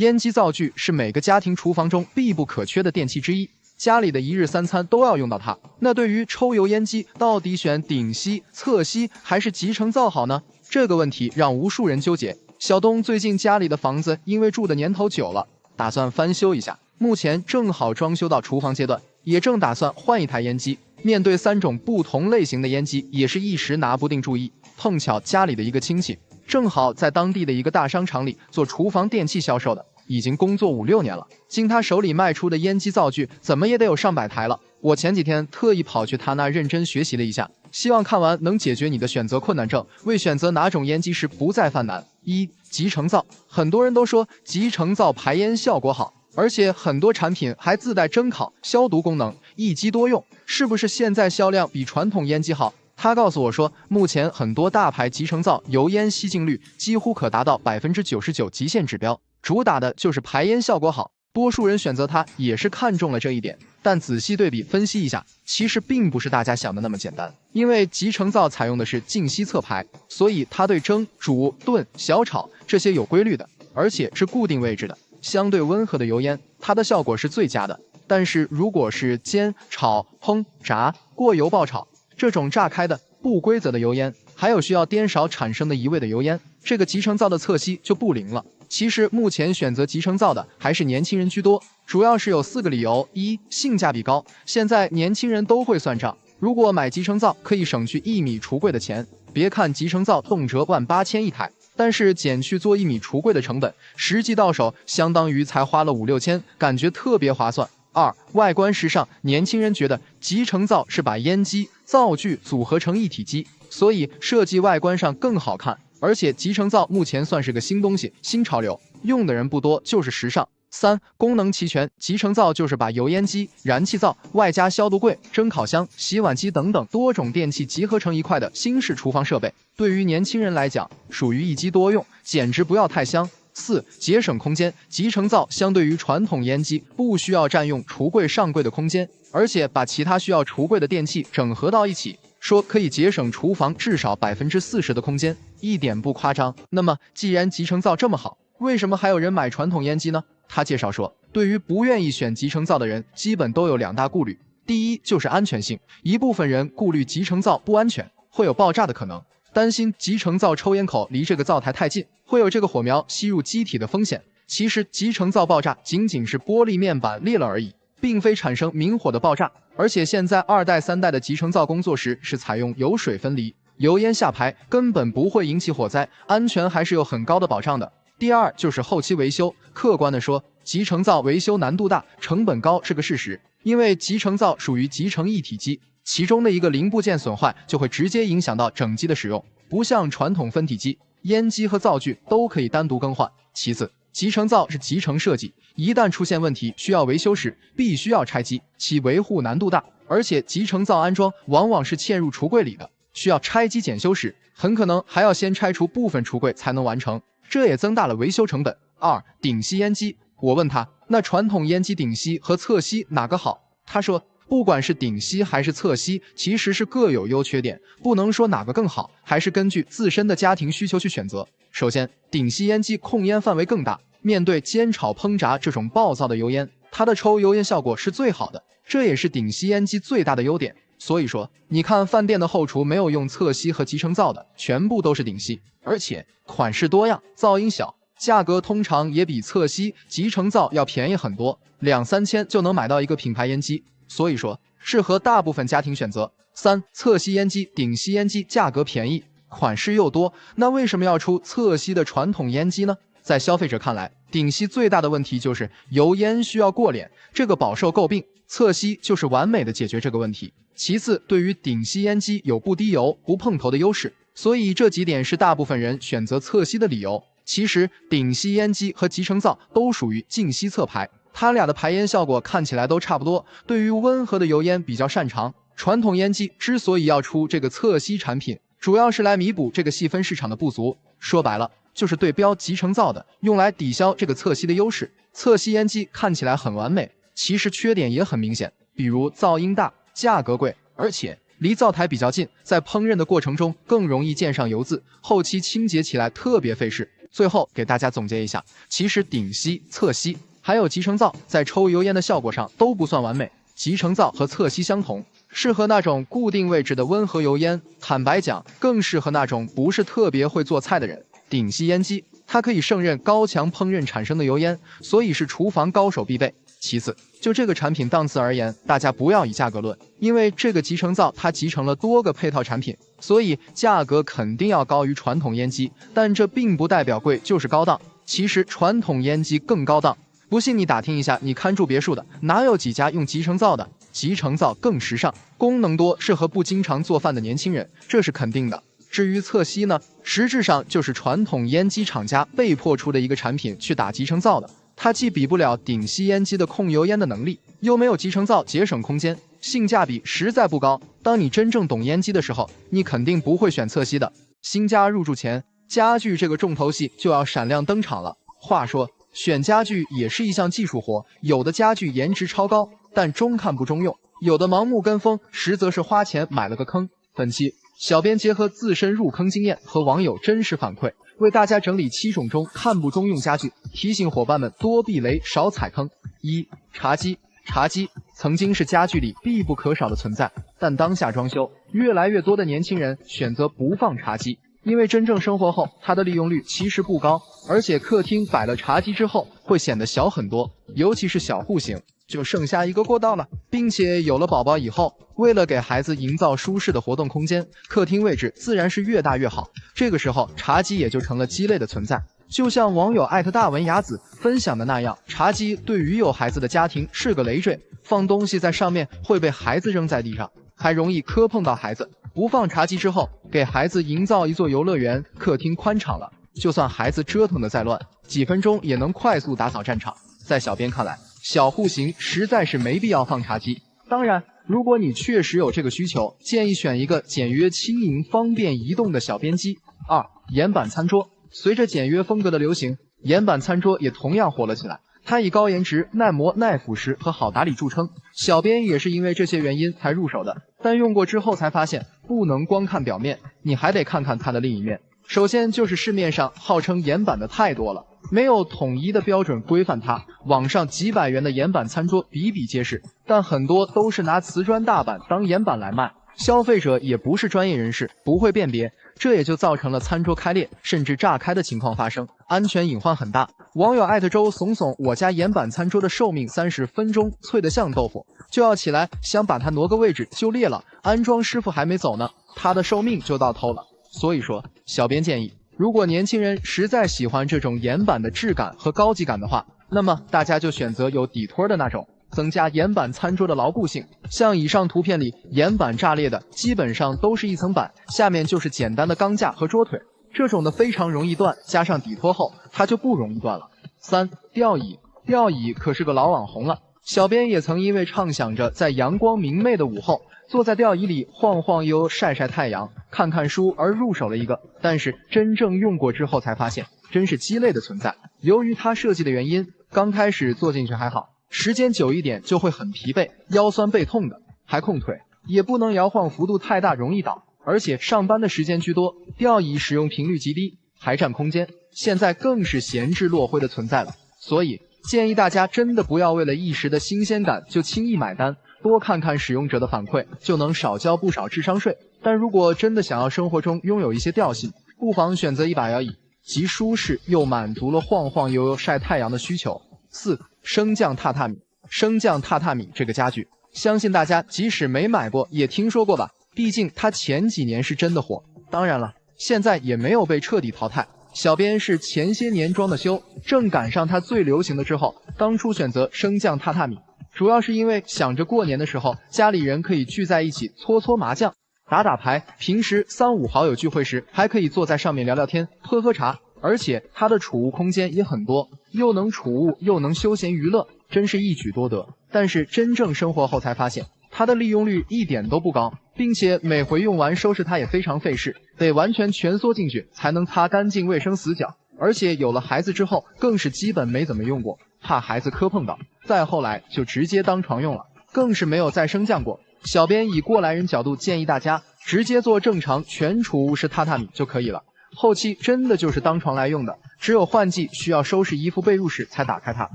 烟机灶具是每个家庭厨房中必不可缺的电器之一，家里的一日三餐都要用到它。那对于抽油烟机，到底选顶吸、侧吸还是集成灶好呢？这个问题让无数人纠结。小东最近家里的房子因为住的年头久了，打算翻修一下，目前正好装修到厨房阶段，也正打算换一台烟机。面对3种不同类型的烟机，也是一时拿不定主意。碰巧家里的一个亲戚正好在当地的一个大商场里做厨房电器销售的，已经工作5、6年了。经他手里卖出的烟机灶具怎么也得有上百台了。我前几天特意跑去他那认真学习了一下，希望看完能解决你的选择困难症，为选择哪种烟机时不再犯难。1、集成灶。很多人都说集成灶排烟效果好，而且很多产品还自带蒸烤、消毒功能，一机多用，是不是现在销量比传统烟机好？他告诉我说，目前很多大牌集成灶油烟吸净率几乎可达到99%极限指标，主打的就是排烟效果好。多数人选择它也是看中了这一点，但仔细对比分析一下，其实并不是大家想的那么简单。因为集成灶采用的是静吸侧排，所以它对蒸、煮、炖、小炒这些有规律的，而且是固定位置的。相对温和的油烟，它的效果是最佳的。但是如果是煎、炒、烹、炸、过油爆炒这种炸开的不规则的油烟，还有需要颠勺产生的移位的油烟，这个集成灶的侧吸就不灵了。其实目前选择集成灶的还是年轻人居多，主要是有4个理由。1、性价比高，现在年轻人都会算账，如果买集成灶可以省去1米橱柜的钱。别看集成灶动辄18000一台，但是减去做1米橱柜的成本，实际到手相当于才花了5、6千，感觉特别划算。2、外观时尚，年轻人觉得集成灶是把烟机、灶具组合成一体机，所以设计外观上更好看。而且集成灶目前算是个新东西、新潮流，用的人不多，就是时尚。3、功能齐全，集成灶就是把油烟机、燃气灶外加消毒柜、蒸烤箱、洗碗机等等多种电器集合成一块的新式厨房设备，对于年轻人来讲属于一机多用，简直不要太香。4、节省空间，集成灶相对于传统烟机不需要占用橱柜上柜的空间，而且把其他需要橱柜的电器整合到一起，说可以节省厨房至少40%的空间，一点不夸张。那么既然集成灶这么好，为什么还有人买传统烟机呢？他介绍说，对于不愿意选集成灶的人，基本都有2大顾虑。第一就是安全性，一部分人顾虑集成灶不安全，会有爆炸的可能，担心集成灶抽烟口离这个灶台太近，会有这个火苗吸入机体的风险。其实集成灶爆炸仅仅是玻璃面板裂了而已，并非产生明火的爆炸。而且现在2代、3代的集成灶工作时是采用油水分离，油烟下排根本不会引起火灾，安全还是有很高的保障的。第二就是后期维修，客观的说，集成灶维修难度大，成本高是个事实。因为集成灶属于集成一体机，其中的一个零部件损坏就会直接影响到整机的使用，不像传统分体机，烟机和灶具都可以单独更换。其次，集成灶是集成设计，一旦出现问题需要维修时，必须要拆机，其维护难度大，而且集成灶安装往往是嵌入橱柜里的，需要拆机检修时，很可能还要先拆除部分橱柜才能完成，这也增大了维修成本。2、顶吸烟机，我问他，那传统烟机顶吸和侧吸哪个好？他说，不管是顶吸还是侧吸，其实是各有优缺点，不能说哪个更好，还是根据自身的家庭需求去选择。首先，顶吸烟机控烟范围更大，面对煎炒烹炸这种暴躁的油烟，它的抽油烟效果是最好的，这也是顶吸烟机最大的优点。所以说，你看饭店的后厨没有用侧吸和集成灶的，全部都是顶吸，而且款式多样，噪音小，价格通常也比侧吸、集成灶要便宜很多，2、3千就能买到一个品牌烟机，所以说适合大部分家庭选择。3、侧吸烟机、顶吸烟机价格便宜，款式又多，那为什么要出侧吸的传统烟机呢？在消费者看来，顶吸最大的问题就是油烟需要过脸，这个饱受诟病，侧吸就是完美的解决这个问题。其次，对于顶吸烟机有不滴油、不碰头的优势，所以这几点是大部分人选择侧吸的理由。其实顶吸烟机和集成灶都属于静吸侧排，它俩的排烟效果看起来都差不多，对于温和的油烟比较擅长。传统烟机之所以要出这个侧吸产品，主要是来弥补这个细分市场的不足，说白了就是对标集成灶的，用来抵消这个侧吸的优势。侧吸烟机看起来很完美，其实缺点也很明显，比如噪音大、价格贵，而且离灶台比较近，在烹饪的过程中更容易溅上油渍，后期清洁起来特别费事。最后给大家总结一下，其实顶吸、侧吸还有集成灶在抽油烟的效果上都不算完美。集成灶和侧吸相同，适合那种固定位置的温和油烟，坦白讲，更适合那种不是特别会做菜的人。顶吸烟机，它可以胜任高强烹饪产生的油烟，所以是厨房高手必备。其次，就这个产品档次而言，大家不要以价格论，因为这个集成灶它集成了多个配套产品，所以价格肯定要高于传统烟机，但这并不代表贵就是高档，其实传统烟机更高档。不信你打听一下，你看住别墅的，哪有几家用集成灶的？集成灶更时尚，功能多，适合不经常做饭的年轻人，这是肯定的。至于侧吸呢，实质上就是传统烟机厂家被迫出的一个产品去打集成灶的，它既比不了顶吸烟机的控油烟的能力，又没有集成灶节省空间，性价比实在不高。当你真正懂烟机的时候，你肯定不会选侧吸的。新家入住前，家具这个重头戏就要闪亮登场了。话说，选家具也是一项技术活，有的家具颜值超高，但中看不中用；有的盲目跟风，实则是花钱买了个坑。本期小编结合自身入坑经验和网友真实反馈，为大家整理7种中看不中用家具，提醒伙伴们多避雷，少踩坑。1. 茶几。茶几曾经是家具里必不可少的存在，但当下装修，越来越多的年轻人选择不放茶几。因为真正生活后，它的利用率其实不高，而且客厅摆了茶几之后会显得小很多，尤其是小户型，就剩下一个过道了。并且有了宝宝以后，为了给孩子营造舒适的活动空间，客厅位置自然是越大越好。这个时候，茶几也就成了鸡肋的存在。就像网友大文雅子分享的那样，茶几对于有孩子的家庭是个累赘，放东西在上面会被孩子扔在地上，还容易磕碰到孩子。不放茶几之后，给孩子营造一座游乐园，客厅宽敞了，就算孩子折腾的再乱，几分钟也能快速打扫战场。在小编看来，小户型实在是没必要放茶几。当然，如果你确实有这个需求，建议选一个简约轻盈、方便移动的小边机。2. 岩板餐桌。随着简约风格的流行，岩板餐桌也同样火了起来。它以高颜值、耐磨、耐腐蚀和好打理著称，小编也是因为这些原因才入手的。但用过之后才发现，不能光看表面，你还得看看它的另一面。首先就是市面上号称岩板的太多了，没有统一的标准规范它。网上几百元的岩板餐桌比比皆是，但很多都是拿瓷砖大板当岩板来卖，消费者也不是专业人士，不会辨别，这也就造成了餐桌开裂甚至炸开的情况发生，安全隐患很大。网友周怂怂，我家岩板餐桌的寿命30分钟，脆得像豆腐，就要起来想把它挪个位置就裂了，安装师傅还没走呢，它的寿命就到头了。所以说，小编建议，如果年轻人实在喜欢这种岩板的质感和高级感的话，那么大家就选择有底托的那种，增加岩板餐桌的牢固性。像以上图片里岩板炸裂的，基本上都是一层板，下面就是简单的钢架和桌腿，这种的非常容易断，加上底托后，它就不容易断了。3. 吊椅。吊椅可是个老网红了，小编也曾因为畅想着在阳光明媚的午后，坐在吊椅里晃晃悠悠晒晒太阳，看看书而入手了一个，但是真正用过之后才发现，真是鸡肋的存在。由于它设计的原因，刚开始坐进去还好，时间久一点就会很疲惫，腰酸背痛的，还控腿，也不能摇晃幅度太大，容易倒。而且上班的时间居多，吊椅使用频率极低，还占空间，现在更是闲置落灰的存在了。所以建议大家真的不要为了一时的新鲜感就轻易买单，多看看使用者的反馈，就能少交不少智商税。但如果真的想要生活中拥有一些调性，不妨选择一把摇椅，既舒适又满足了晃晃悠悠晒太阳的需求。4. 升降榻榻米。升降榻榻米这个家具，相信大家即使没买过也听说过吧，毕竟它前几年是真的火。当然了，现在也没有被彻底淘汰，小编是前些年装的修，正赶上它最流行的之后，当初选择升降榻榻米，主要是因为想着过年的时候家里人可以聚在一起搓搓麻将、打打牌，平时3、5好友聚会时还可以坐在上面聊聊天、喝喝茶，而且它的储物空间也很多，又能储物又能休闲娱乐，真是一举多得。但是真正生活后才发现，它的利用率一点都不高，并且每回用完收拾它也非常费事，得完全蜷缩进去才能擦干净卫生死角。而且有了孩子之后，更是基本没怎么用过，怕孩子磕碰到，再后来就直接当床用了，更是没有再升降过。小编以过来人角度建议大家直接做正常全储物式榻榻米就可以了。后期真的就是当床来用的，只有换季需要收拾衣服被褥时才打开它，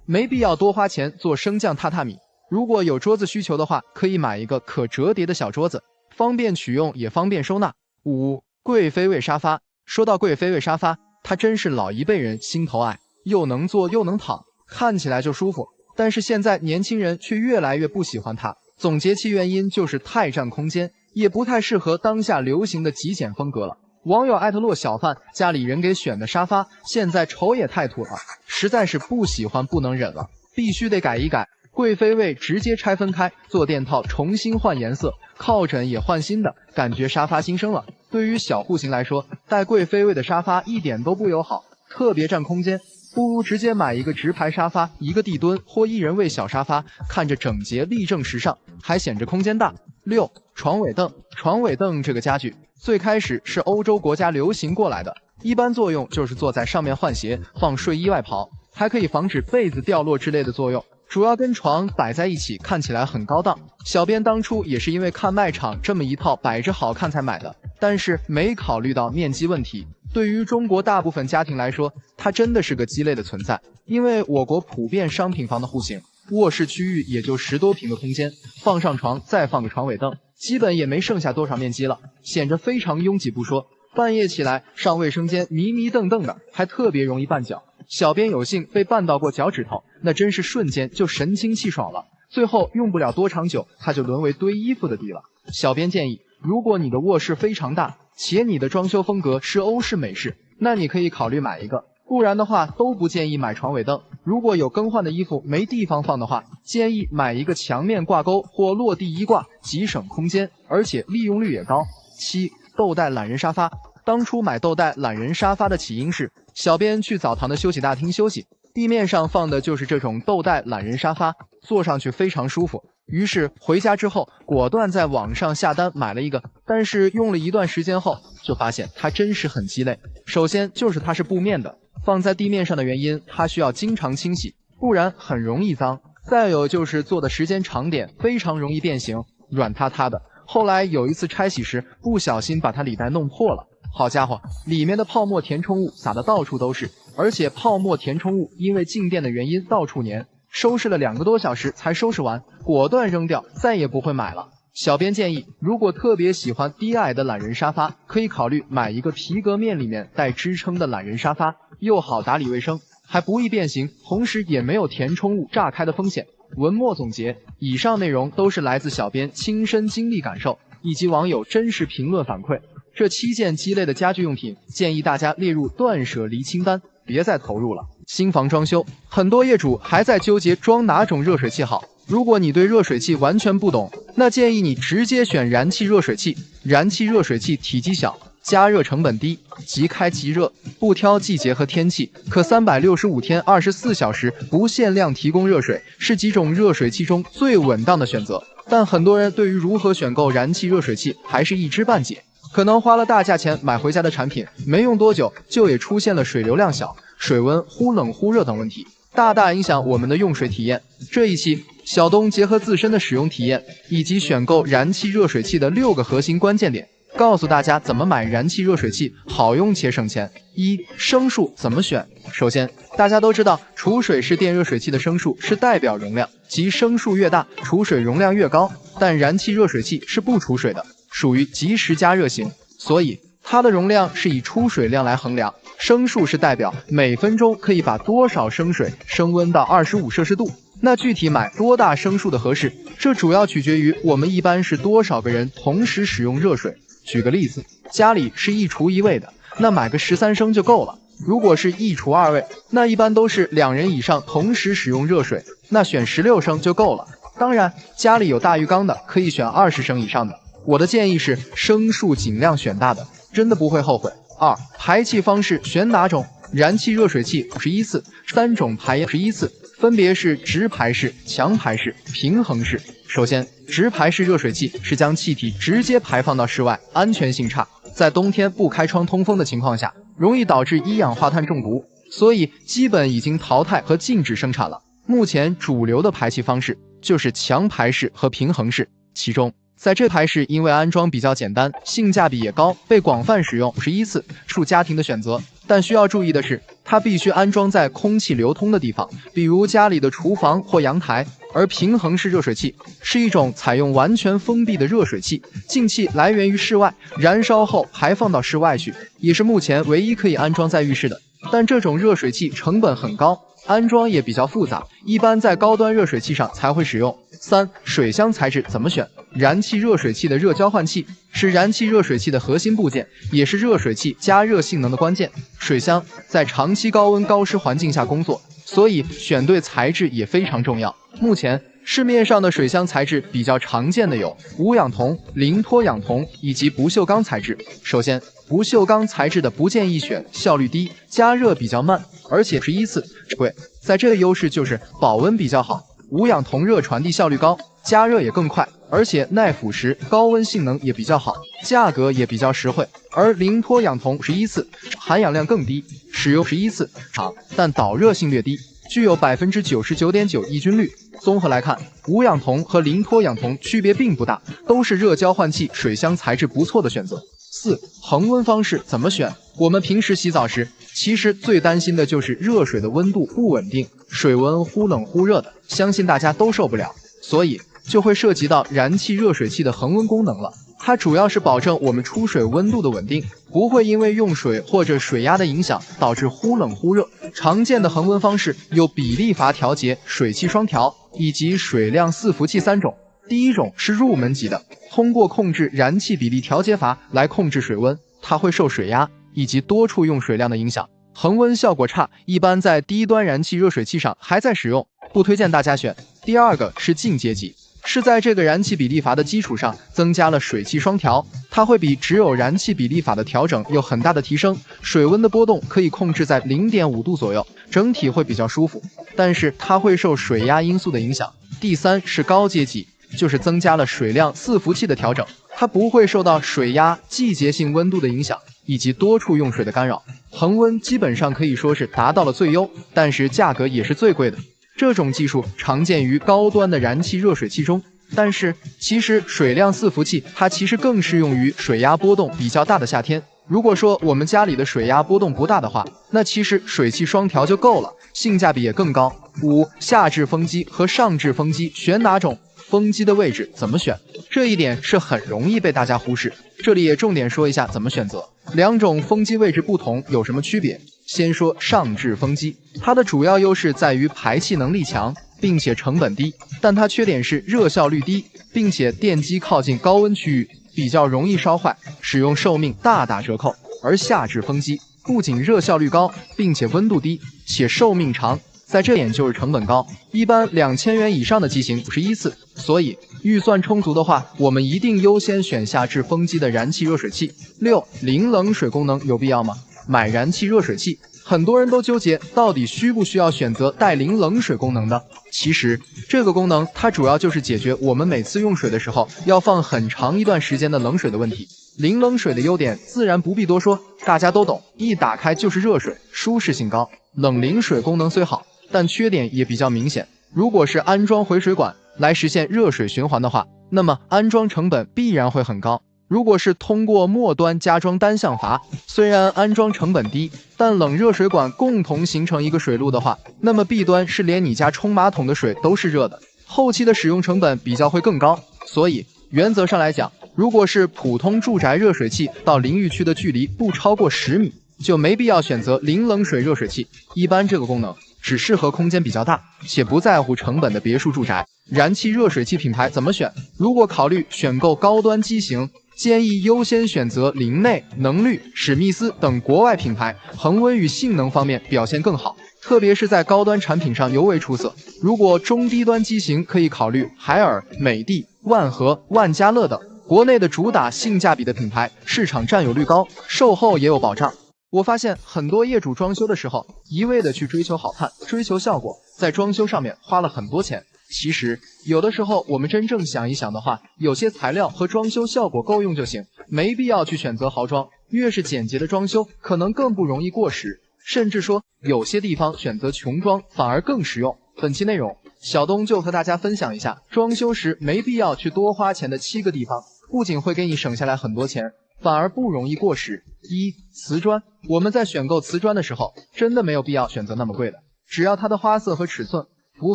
没必要多花钱做升降榻榻米。如果有桌子需求的话，可以买一个可折叠的小桌子，方便取用也方便收纳。5. 贵妃位沙发。说到贵妃位沙发，它真是老一辈人心头爱，又能坐又能躺，看起来就舒服。但是现在年轻人却越来越不喜欢它，总结其原因就是太占空间，也不太适合当下流行的极简风格了。网友艾特洛小范家里人给选的沙发，现在丑也太土了，实在是不喜欢不能忍了，必须得改一改。贵妃位直接拆分开，坐垫套重新换颜色，靠枕也换新的，感觉沙发新生了。对于小户型来说，带贵妃位的沙发一点都不友好，特别占空间，不如直接买一个直排沙发，一个地墩或一人位小沙发，看着整洁立正时尚，还显着空间大。6. 床尾凳。床尾凳这个家具最开始是欧洲国家流行过来的，一般作用就是坐在上面换鞋、放睡衣外袍，还可以防止被子掉落之类的作用，主要跟床摆在一起看起来很高档。小编当初也是因为看卖场这么一套摆着好看才买的，但是没考虑到面积问题。对于中国大部分家庭来说，它真的是个鸡肋的存在，因为我国普遍商品房的户型，卧室区域也就10多平的空间，放上床再放个床尾凳，基本也没剩下多少面积了，显着非常拥挤不说，半夜起来上卫生间迷迷瞪瞪的，还特别容易绊脚。小编有幸被绊到过脚趾头，那真是瞬间就神清气爽了，最后用不了多长久，它就沦为堆衣服的地了。小编建议，如果你的卧室非常大，且你的装修风格是欧式美式，那你可以考虑买一个，不然的话都不建议买床尾凳。如果有更换的衣服没地方放的话，建议买一个墙面挂钩或落地衣挂，极省空间，而且利用率也高。7. 豆袋懒人沙发。当初买豆袋懒人沙发的起因是，小编去澡堂的休息大厅休息，地面上放的就是这种豆袋懒人沙发，坐上去非常舒服。于是回家之后果断在网上下单买了一个，但是用了一段时间后就发现它真是很鸡肋。首先就是它是布面的，放在地面上的原因，它需要经常清洗，不然很容易脏。再有就是坐的时间长点，非常容易变形，软塌塌的。后来有一次拆洗时不小心把它里袋弄破了，好家伙，里面的泡沫填充物撒得到处都是，而且泡沫填充物因为静电的原因到处粘，收拾了2个多小时才收拾完，果断扔掉，再也不会买了。小编建议，如果特别喜欢低矮的懒人沙发，可以考虑买一个皮革面里面带支撑的懒人沙发，又好打理卫生，还不易变形，同时也没有填充物炸开的风险。文末总结，以上内容都是来自小编亲身经历感受，以及网友真实评论反馈。这7件鸡肋的家居用品，建议大家列入断舍离清单，别再投入了。新房装修，很多业主还在纠结装哪种热水器好。如果你对热水器完全不懂，那建议你直接选燃气热水器。燃气热水器体积小，加热成本低，即开即热，不挑季节和天气，可365天24小时不限量提供热水，是几种热水器中最稳当的选择。但很多人对于如何选购燃气热水器还是一知半解，可能花了大价钱买回家的产品，没用多久就也出现了水流量小、水温忽冷忽热等问题，大大影响我们的用水体验。这一期小东结合自身的使用体验以及选购燃气热水器的6个核心关键点，告诉大家怎么买燃气热水器好用且省钱。1. 升数怎么选？首先，大家都知道储水式电热水器的升数是代表容量，即升数越大，储水容量越高。但燃气热水器是不储水的，属于即时加热型，所以它的容量是以出水量来衡量，升数是代表每分钟可以把多少升水升温到25摄氏度。那具体买多大升数的合适，这主要取决于我们一般是多少个人同时使用热水。举个例子，家里是1厨1卫的，那买个13升就够了。如果是1厨2卫，那一般都是2人以上同时使用热水，那选16升就够了。当然，家里有大浴缸的可以选20升以上的。我的建议是升数尽量选大的，真的不会后悔。2. 排气方式选哪种？燃气热水器51次，3种排烟11次，分别是直排式、强排式、平衡式。首先，直排式热水器是将气体直接排放到室外，安全性差，在冬天不开窗通风的情况下，容易导致一氧化碳中毒，所以基本已经淘汰和禁止生产了。目前主流的排气方式就是强排式和平衡式，其中在这排是因为安装比较简单，性价比也高，被广泛使用，51次数家庭的选择。但需要注意的是，它必须安装在空气流通的地方，比如家里的厨房或阳台。而平衡式热水器是一种采用完全封闭的热水器，进气来源于室外，燃烧后排放到室外去，也是目前唯一可以安装在浴室的。但这种热水器成本很高，安装也比较复杂，一般在高端热水器上才会使用。3. 水箱材质怎么选？燃气热水器的热交换器是燃气热水器的核心部件，也是热水器加热性能的关键。水箱在长期高温高湿环境下工作，所以选对材质也非常重要。目前市面上的水箱材质比较常见的有无氧铜、零脱氧铜以及不锈钢材质。首先，不锈钢材质的不建议选，效率低，加热比较慢，而且11次贵。在这个优势就是保温比较好，无氧铜热传递效率高，加热也更快，而且耐腐蚀，高温性能也比较好，价格也比较实惠。而零脱氧铜11次含氧量更低，使用11次长，但导热性略低，具有99.9%抑菌率。综合来看，无氧铜和零脱氧铜区别并不大，都是热交换器水箱材质不错的选择。4. 恒温方式怎么选？我们平时洗澡时，其实最担心的就是热水的温度不稳定，水温忽冷忽热的，相信大家都受不了，所以就会涉及到燃气热水器的恒温功能了。它主要是保证我们出水温度的稳定，不会因为用水或者水压的影响导致忽冷忽热。常见的恒温方式有比例阀调节、水汽双调以及水量伺服器3种。第一种是入门级的，通过控制燃气比例调节阀来控制水温，它会受水压以及多处用水量的影响，恒温效果差，一般在低端燃气热水器上还在使用，不推荐大家选。第二个是进阶级，是在这个燃气比例阀的基础上增加了水汽双调，它会比只有燃气比例阀的调整有很大的提升，水温的波动可以控制在0.5度左右，整体会比较舒服，但是它会受水压因素的影响。第3是高阶级，就是增加了水量伺服器的调整，它不会受到水压、季节性温度的影响以及多处用水的干扰，恒温基本上可以说是达到了最优，但是价格也是最贵的。这种技术常见于高端的燃气热水器中，但是其实水量伺服器它其实更适用于水压波动比较大的夏天。如果说我们家里的水压波动不大的话，那其实水汽双调就够了，性价比也更高。5. 下置风机和上置风机选哪种？风机的位置怎么选？这一点是很容易被大家忽视，这里也重点说一下怎么选择。两种风机位置不同有什么区别？先说上置风机，它的主要优势在于排气能力强，并且成本低，但它缺点是热效率低，并且电机靠近高温区域，比较容易烧坏，使用寿命大打折扣。而下置风机不仅热效率高，并且温度低，且寿命长，在这点就是成本高，一般2000元以上的机型51次，所以预算充足的话，我们一定优先选下置风机的燃气热水器。6. 零冷水功能有必要吗？买燃气热水器，很多人都纠结到底需不需要选择带零冷水功能的。其实这个功能它主要就是解决我们每次用水的时候要放很长一段时间的冷水的问题。零冷水的优点自然不必多说，大家都懂，一打开就是热水，舒适性高。冷凝水功能虽好，但缺点也比较明显。如果是安装回水管来实现热水循环的话，那么安装成本必然会很高。如果是通过末端加装单向阀，虽然安装成本低，但冷热水管共同形成一个水路的话，那么弊端是连你家冲马桶的水都是热的，后期的使用成本比较会更高。所以原则上来讲，如果是普通住宅热水器到淋浴区的距离不超过10米，就没必要选择零冷水热水器，一般这个功能只适合空间比较大且不在乎成本的别墅住宅。燃气热水器品牌怎么选？如果考虑选购高端机型，建议优先选择林内、能绿、史密斯等国外品牌，恒温与性能方面表现更好，特别是在高端产品上尤为出色。如果中低端机型，可以考虑海尔、美的、万和、万家乐等国内的主打性价比的品牌，市场占有率高，售后也有保障。我发现很多业主装修的时候一味的去追求好看，追求效果，在装修上面花了很多钱。其实有的时候我们真正想一想的话，有些材料和装修效果够用就行，没必要去选择豪装。越是简洁的装修可能更不容易过时，甚至说有些地方选择穷装反而更实用。本期内容小东就和大家分享一下装修时没必要去多花钱的7个地方，不仅会给你省下来很多钱，反而不容易过时。1、瓷砖。我们在选购瓷砖的时候，真的没有必要选择那么贵的，只要它的花色和尺寸符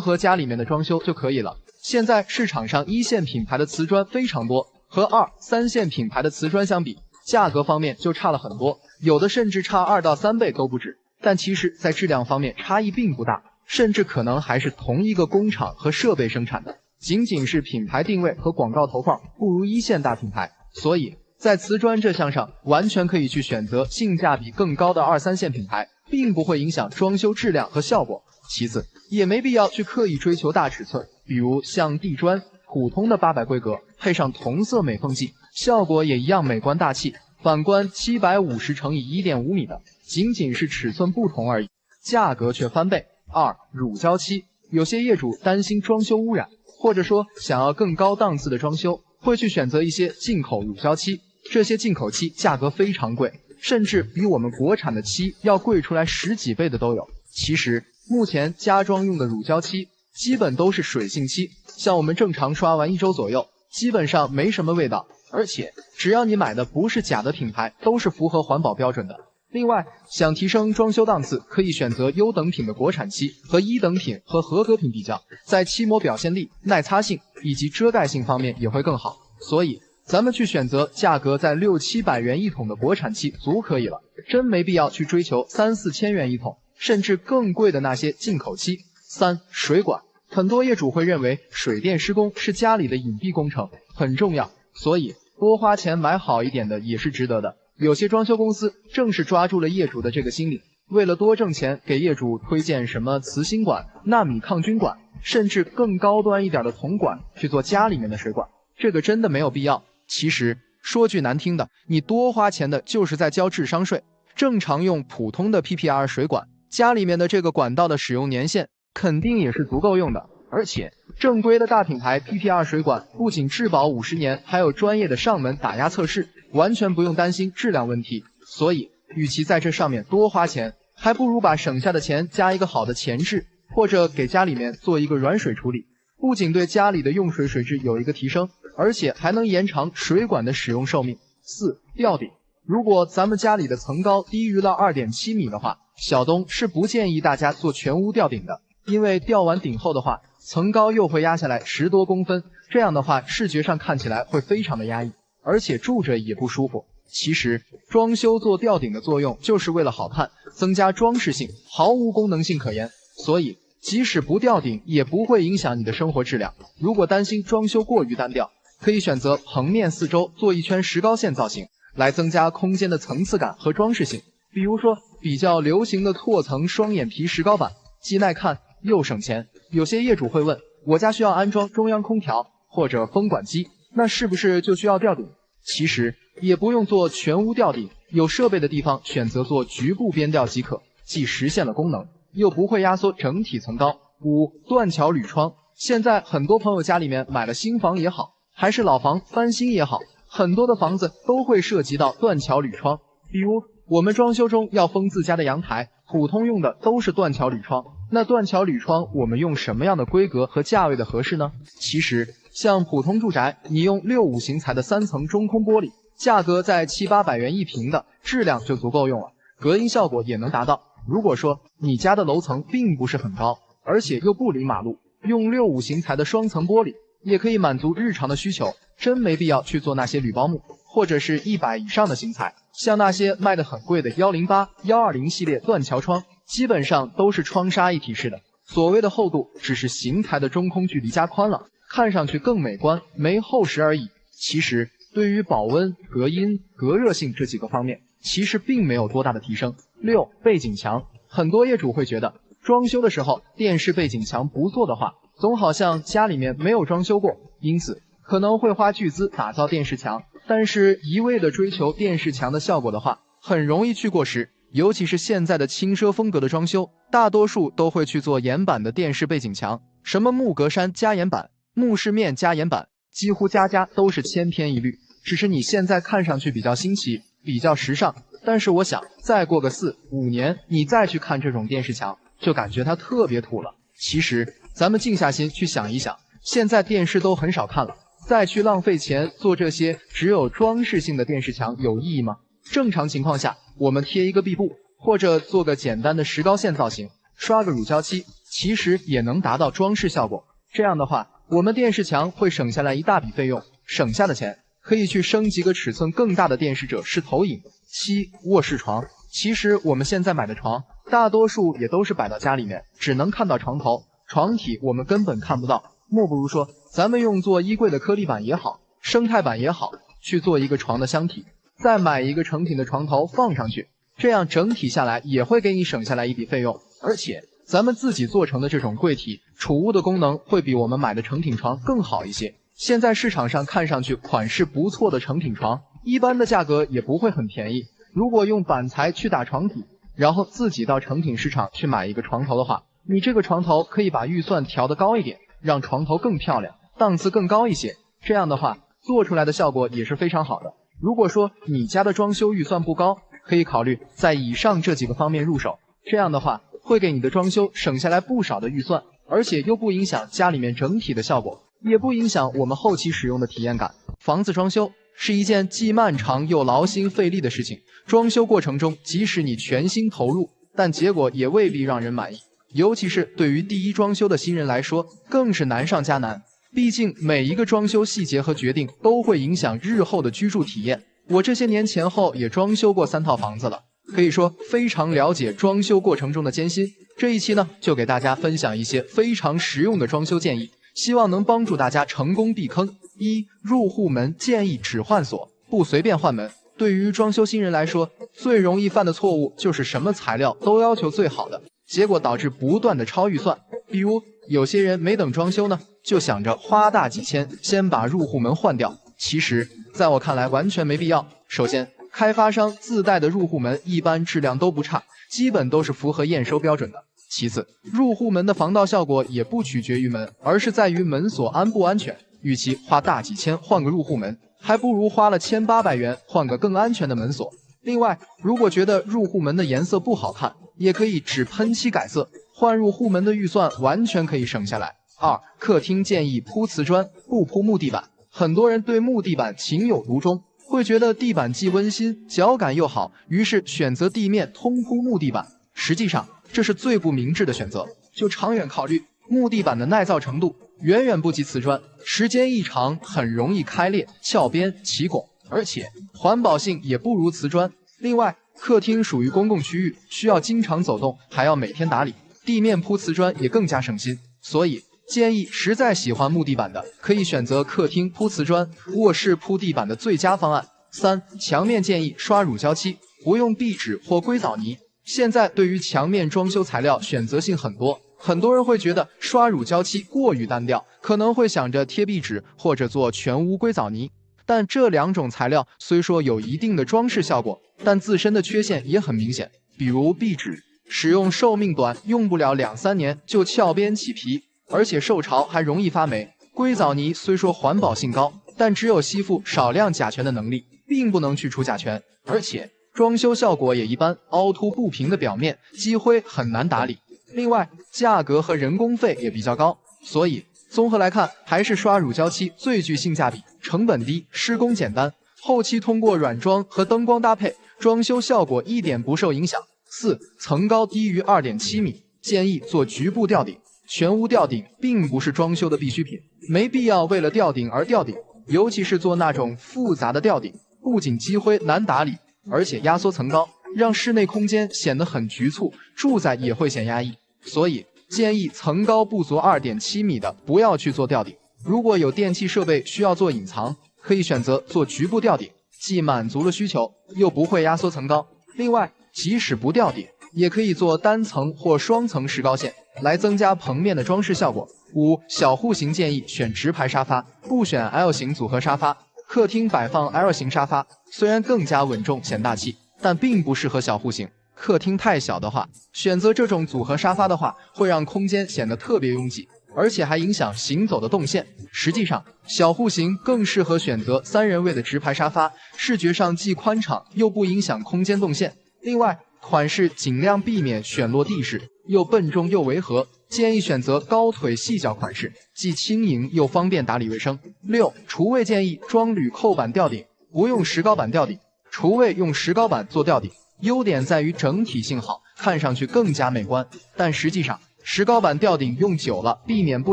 合家里面的装修就可以了。现在市场上1线品牌的瓷砖非常多，和2、3线品牌的瓷砖相比，价格方面就差了很多，有的甚至差2到3倍都不止。但其实在质量方面差异并不大，甚至可能还是同一个工厂和设备生产的，仅仅是品牌定位和广告投放不如1线大品牌。所以在瓷砖这项上，完全可以去选择性价比更高的2、3线品牌，并不会影响装修质量和效果。其次，也没必要去刻意追求大尺寸，比如像地砖，普通的800规格，配上同色美缝剂，效果也一样美观大气。反观750乘以 1.5 米的，仅仅是尺寸不同而已，价格却翻倍。2、乳胶漆。有些业主担心装修污染，或者说想要更高档次的装修，会去选择一些进口乳胶漆。这些进口漆价格非常贵，甚至比我们国产的漆要贵出来10几倍的都有。其实目前家装用的乳胶漆基本都是水性漆，像我们正常刷完1周左右，基本上没什么味道，而且只要你买的不是假的品牌，都是符合环保标准的。另外，想提升装修档次，可以选择优等品的国产漆和1等品和合格品比较，在漆膜表现力、耐擦性以及遮盖性方面也会更好。所以咱们去选择价格在6、700元一桶的国产漆足可以了，真没必要去追求3、4千元一桶，甚至更贵的那些进口漆。3、水管。很多业主会认为水电施工是家里的隐蔽工程，很重要，所以多花钱买好一点的也是值得的。有些装修公司正是抓住了业主的这个心理，为了多挣钱，给业主推荐什么磁芯管、纳米抗菌管，甚至更高端一点的铜管去做家里面的水管，这个真的没有必要。其实说句难听的，你多花钱的就是在交智商税。正常用普通的 PPR 水管，家里面的这个管道的使用年限肯定也是足够用的，而且正规的大品牌 PPR 水管不仅质保50年，还有专业的上门打压测试，完全不用担心质量问题。所以与其在这上面多花钱，还不如把省下的钱加一个好的前置，或者给家里面做一个软水处理，不仅对家里的用水水质有一个提升，而且还能延长水管的使用寿命。4、吊顶。如果咱们家里的层高低于了 2.7 米的话，小东是不建议大家做全屋吊顶的，因为吊完顶后的话，层高又会压下来10多公分，这样的话视觉上看起来会非常的压抑，而且住着也不舒服。其实装修做吊顶的作用就是为了好看，增加装饰性，毫无功能性可言，所以即使不吊顶也不会影响你的生活质量。如果担心装修过于单调，可以选择棚面四周做一圈石膏线造型，来增加空间的层次感和装饰性。比如说比较流行的拓层双眼皮石膏板，既耐看又省钱。有些业主会问，我家需要安装中央空调或者风管机，那是不是就需要吊顶？其实也不用做全屋吊顶，有设备的地方选择做局部边吊即可，既实现了功能，又不会压缩整体层高。5、断桥铝窗。现在很多朋友家里面买了新房也好，还是老房翻新也好，很多的房子都会涉及到断桥铝窗。比如我们装修中要封自家的阳台，普通用的都是断桥铝窗。那断桥铝窗我们用什么样的规格和价位的合适呢？其实像普通住宅，你用65型材的3层中空玻璃，价格在7、800元一平的，质量就足够用了，隔音效果也能达到。如果说你家的楼层并不是很高，而且又不临马路，用65型材的双层玻璃也可以满足日常的需求，真没必要去做那些铝包木或者是100以上的型材。像那些卖的很贵的108、120系列断桥窗，基本上都是窗纱一体式的，所谓的厚度只是型材的中空距离加宽了，看上去更美观，没厚实而已。其实对于保温、隔音、隔热性这几个方面，其实并没有多大的提升。6、背景墙。很多业主会觉得装修的时候电视背景墙不做的话，总好像家里面没有装修过，因此可能会花巨资打造电视墙，但是一味的追求电视墙的效果的话，很容易去过时。尤其是现在的轻奢风格的装修，大多数都会去做岩板的电视背景墙，什么木格栅加岩板、木饰面加岩板，几乎家家都是千篇一律。只是你现在看上去比较新奇，比较时尚，但是我想再过个4、5年，你再去看这种电视墙，就感觉它特别土了。其实咱们静下心去想一想，现在电视都很少看了，再去浪费钱做这些只有装饰性的电视墙有意义吗？正常情况下，我们贴一个壁布，或者做个简单的石膏线造型，刷个乳胶漆，其实也能达到装饰效果。这样的话，我们电视墙会省下来一大笔费用，省下的钱可以去升级个尺寸更大的电视者视投影。7. 卧室床。其实我们现在买的床，大多数也都是摆到家里面，只能看到床头，床体我们根本看不到。莫不如说，咱们用做衣柜的颗粒板也好，生态板也好，去做一个床的箱体，再买一个成品的床头放上去，这样整体下来也会给你省下来一笔费用。而且咱们自己做成的这种柜体，储物的功能会比我们买的成品床更好一些。现在市场上看上去款式不错的成品床，一般的价格也不会很便宜。如果用板材去打床体，然后自己到成品市场去买一个床头的话，你这个床头可以把预算调得高一点，让床头更漂亮，档次更高一些。这样的话，做出来的效果也是非常好的。如果说你家的装修预算不高，可以考虑在以上这几个方面入手，这样的话会给你的装修省下来不少的预算，而且又不影响家里面整体的效果，也不影响我们后期使用的体验感。房子装修是一件既漫长又劳心费力的事情，装修过程中即使你全心投入，但结果也未必让人满意，尤其是对于第一装修的新人来说，更是难上加难。毕竟每一个装修细节和决定都会影响日后的居住体验。我这些年前后也装修过3套房子了，可以说非常了解装修过程中的艰辛。这一期呢，就给大家分享一些非常实用的装修建议，希望能帮助大家成功避坑。1. 入户门建议只换锁，不随便换门。对于装修新人来说，最容易犯的错误就是什么材料都要求最好的，结果导致不断的超预算。比如有些人没等装修呢，就想着花大几千先把入户门换掉，其实在我看来完全没必要。首先，开发商自带的入户门一般质量都不差，基本都是符合验收标准的。其次，入户门的防盗效果也不取决于门，而是在于门锁安不安全。与其花大几千换个入户门，还不如花了1800元换个更安全的门锁。另外，如果觉得入户门的颜色不好看，也可以只喷漆改色，换入户门的预算完全可以省下来。2. 客厅建议铺瓷砖，不铺木地板。很多人对木地板情有独钟，会觉得地板既温馨，脚感又好，于是选择地面通铺木地板。实际上，这是最不明智的选择。就长远考虑，木地板的耐造程度远远不及瓷砖，时间一长很容易开裂、翘边、起拱，而且环保性也不如瓷砖。另外，客厅属于公共区域，需要经常走动，还要每天打理，地面铺瓷砖也更加省心。所以建议实在喜欢木地板的，可以选择客厅铺瓷砖，卧室铺地板的最佳方案。3. 墙面建议刷乳胶漆，不用壁纸或硅藻泥。现在对于墙面装修材料选择性很多，很多人会觉得刷乳胶漆过于单调，可能会想着贴壁纸或者做全屋硅藻泥。但这2种材料虽说有一定的装饰效果，但自身的缺陷也很明显。比如壁纸，使用寿命短，用不了2-3年就翘边起皮，而且受潮还容易发霉。硅藻泥虽说环保性高，但只有吸附少量甲醛的能力，并不能去除甲醛，而且装修效果也一般，凹凸不平的表面积灰很难打理。另外，价格和人工费也比较高，所以综合来看，还是刷乳胶漆最具性价比，成本低，施工简单，后期通过软装和灯光搭配，装修效果一点不受影响。4. 层高低于2.7米，建议做局部吊顶。全屋吊顶并不是装修的必需品，没必要为了吊顶而吊顶，尤其是做那种复杂的吊顶，不仅积灰难打理，而且压缩层高，让室内空间显得很局促，住在也会显压抑。所以建议层高不足2.7米的不要去做吊顶。如果有电器设备需要做隐藏，可以选择做局部吊顶，既满足了需求，又不会压缩层高。另外，即使不吊顶，也可以做单层或双层石膏线，来增加棚面的装饰效果。5. 小户型建议选直排沙发，不选 L 型组合沙发。客厅摆放 L 型沙发，虽然更加稳重显大气，但并不适合小户型。客厅太小的话，选择这种组合沙发的话，会让空间显得特别拥挤，而且还影响行走的动线。实际上，小户型更适合选择3人位的直排沙发，视觉上既宽敞又不影响空间动线。另外，款式尽量避免选落地式，又笨重又违和，建议选择高腿细脚款式，既轻盈又方便打理卫生。6. 厨卫建议装铝扣板吊顶，不用石膏板吊顶。厨卫用石膏板做吊顶，优点在于整体性好，看上去更加美观。但实际上，石膏板吊顶用久了，避免不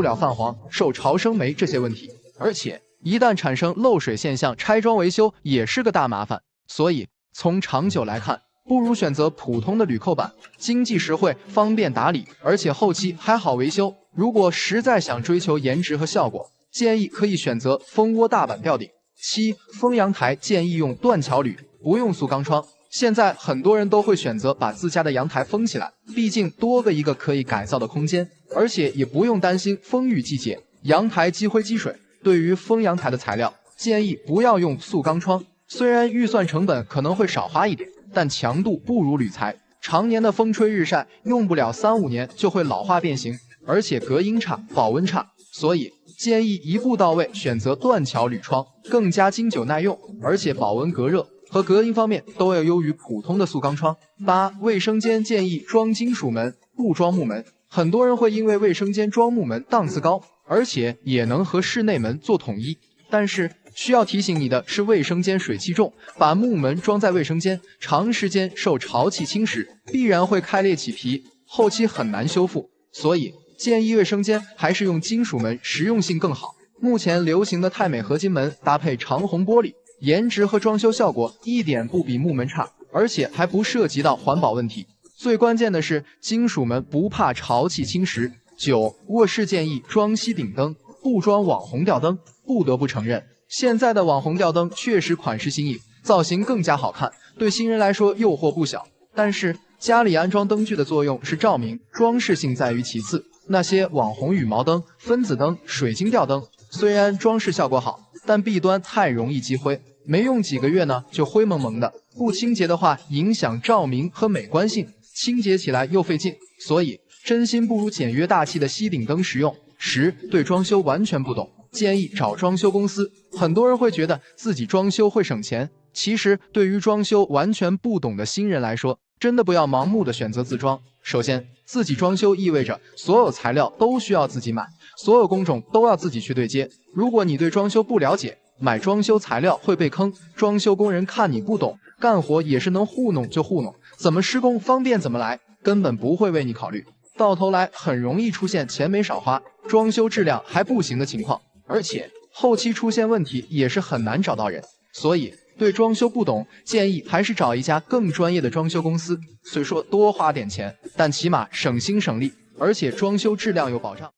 了泛黄、受潮生霉这些问题，而且一旦产生漏水现象，拆装维修也是个大麻烦。所以从长久来看，不如选择普通的铝扣板，经济实惠，方便打理，而且后期还好维修。如果实在想追求颜值和效果，建议可以选择蜂窝大板吊顶。7. 封阳台建议用断桥铝，不用塑钢窗。现在很多人都会选择把自家的阳台封起来，毕竟多个一个可以改造的空间，而且也不用担心风雨季节阳台积灰积水。对于封阳台的材料，建议不要用塑钢窗，虽然预算成本可能会少花一点，但强度不如铝材，常年的风吹日晒，用不了3-5年就会老化变形，而且隔音差，保温差。所以建议一步到位选择断桥铝窗，更加经久耐用，而且保温隔热和隔音方面都要优于普通的塑钢窗。8. 卫生间建议装金属门，不装木门。很多人会因为卫生间装木门档次高，而且也能和室内门做统一，但是需要提醒你的是，卫生间水气重，把木门装在卫生间，长时间受潮气侵蚀，必然会开裂起皮，后期很难修复。所以建议卫生间还是用金属门，实用性更好。目前流行的泰美合金门搭配长虹玻璃，颜值和装修效果一点不比木门差，而且还不涉及到环保问题。最关键的是，金属门不怕潮气侵蚀。9. 卧室建议装吸顶灯，不装网红吊灯。不得不承认，现在的网红吊灯确实款式新颖，造型更加好看，对新人来说诱惑不小。但是家里安装灯具的作用是照明，装饰性在于其次。那些网红羽毛灯、分子灯、水晶吊灯，虽然装饰效果好，但弊端太容易积灰，没用几个月呢就灰蒙蒙的，不清洁的话影响照明和美观性，清洁起来又费劲。所以真心不如简约大气的吸顶灯实用。10. 对装修完全不懂，建议找装修公司。很多人会觉得自己装修会省钱，其实对于装修完全不懂的新人来说，真的不要盲目的选择自装。首先，自己装修意味着所有材料都需要自己买，所有工种都要自己去对接。如果你对装修不了解，买装修材料会被坑，装修工人看你不懂，干活也是能糊弄就糊弄，怎么施工方便怎么来，根本不会为你考虑，到头来很容易出现钱没少花，装修质量还不行的情况，而且后期出现问题也是很难找到人。所以对装修不懂，建议还是找一家更专业的装修公司，虽说多花点钱，但起码省心省力，而且装修质量有保障。